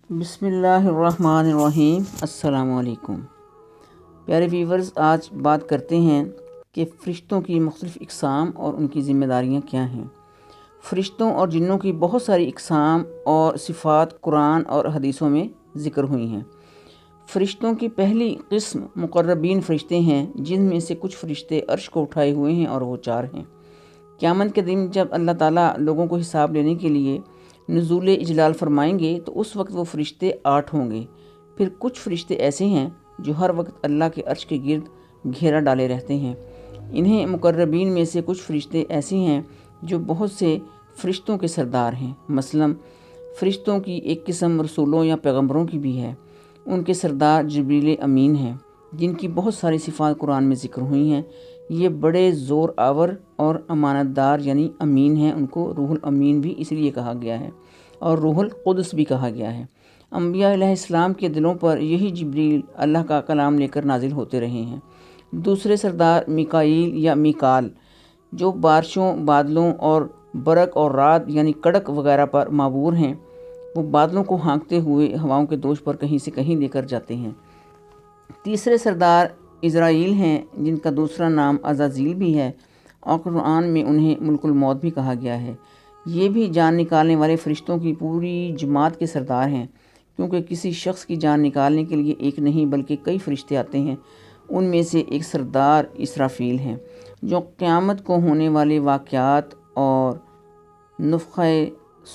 بسم اللہ الرحمن الرحیم۔ السلام علیکم پیارے ویورز، آج بات کرتے ہیں کہ فرشتوں کی مختلف اقسام اور ان کی ذمہ داریاں کیا ہیں۔ فرشتوں اور جنوں کی بہت ساری اقسام اور صفات قرآن اور حدیثوں میں ذکر ہوئی ہیں۔ فرشتوں کی پہلی قسم مقربین فرشتے ہیں، جن میں سے کچھ فرشتے عرش کو اٹھائے ہوئے ہیں اور وہ 4 ہیں۔ قیامت کے دن جب اللہ تعالیٰ لوگوں کو حساب لینے کے لیے نزول اجلال فرمائیں گے تو اس وقت وہ فرشتے 8 ہوں گے۔ پھر کچھ فرشتے ایسے ہیں جو ہر وقت اللہ کے عرش کے گرد گھیرا ڈالے رہتے ہیں۔ انہیں مقربین میں سے کچھ فرشتے ایسے ہیں جو بہت سے فرشتوں کے سردار ہیں۔ مثلاً فرشتوں کی ایک قسم رسولوں یا پیغمبروں کی بھی ہے۔ ان کے سردار جبریل امین ہیں، جن کی بہت ساری صفات قرآن میں ذکر ہوئی ہیں۔ یہ بڑے زور آور اور امانت دار یعنی امین ہیں۔ ان کو روح الامین بھی اس لیے کہا گیا ہے اور روح القدس بھی کہا گیا ہے۔ انبیاء علیہ السلام کے دلوں پر یہی جبریل اللہ کا کلام لے کر نازل ہوتے رہے ہیں۔ دوسرے سردار میکائیل یا میکال، جو بارشوں، بادلوں اور برق اور رعد یعنی کڑک وغیرہ پر معمور ہیں، وہ بادلوں کو ہانکتے ہوئے ہواؤں کے دوش پر کہیں سے کہیں لے کر جاتے ہیں۔ تیسرے سردار عزرائیل ہیں، جن کا دوسرا نام عزازیل بھی ہے اور قرآن میں انہیں ملک الموت بھی کہا گیا ہے۔ یہ بھی جان نکالنے والے فرشتوں کی پوری جماعت کے سردار ہیں، کیونکہ کسی شخص کی جان نکالنے کے لیے ایک نہیں بلکہ کئی فرشتے آتے ہیں۔ ان میں سے ایک سردار اسرافیل ہیں، جو قیامت کو ہونے والے واقعات اور نفخہ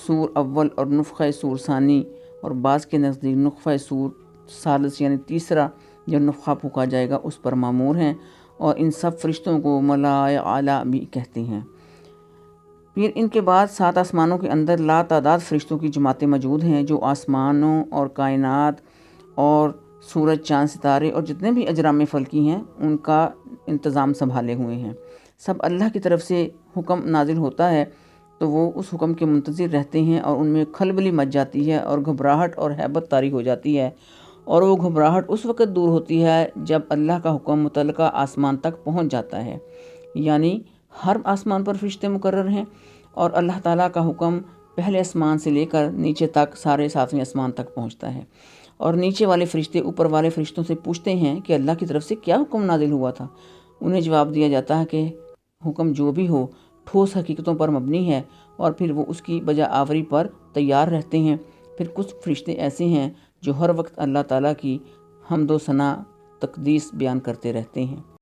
صور اول اور نفخہ صور ثانی اور بعض کے نزدیک نفخہ صور ثالث یعنی تیسرا جو نفخہ پھونکا جائے گا اس پر مامور ہیں، اور ان سب فرشتوں کو ملائے اعلیٰ بھی کہتے ہیں۔ پھر ان کے بعد 7 آسمانوں کے اندر لا تعداد فرشتوں کی جماعتیں موجود ہیں، جو آسمانوں اور کائنات اور سورج، چاند، ستارے اور جتنے بھی اجرام فلکی ہیں ان کا انتظام سنبھالے ہوئے ہیں۔ سب اللہ کی طرف سے حکم نازل ہوتا ہے تو وہ اس حکم کے منتظر رہتے ہیں، اور ان میں کھلبلی مچ جاتی ہے اور گھبراہٹ اور ہیبت طاری ہو جاتی ہے، اور وہ گھبراہٹ اس وقت دور ہوتی ہے جب اللہ کا حکم متعلقہ آسمان تک پہنچ جاتا ہے۔ یعنی ہر آسمان پر فرشتے مقرر ہیں، اور اللہ تعالیٰ کا حکم پہلے آسمان سے لے کر نیچے تک سارے 7ویں آسمان تک پہنچتا ہے، اور نیچے والے فرشتے اوپر والے فرشتوں سے پوچھتے ہیں کہ اللہ کی طرف سے کیا حکم نازل ہوا تھا۔ انہیں جواب دیا جاتا ہے کہ حکم جو بھی ہو ٹھوس حقیقتوں پر مبنی ہے، اور پھر وہ اس کی بجا آوری پر تیار رہتے ہیں۔ پھر کچھ فرشتے ایسے ہیں جو ہر وقت اللہ تعالیٰ کی حمد و ثنا تقدیس بیان کرتے رہتے ہیں۔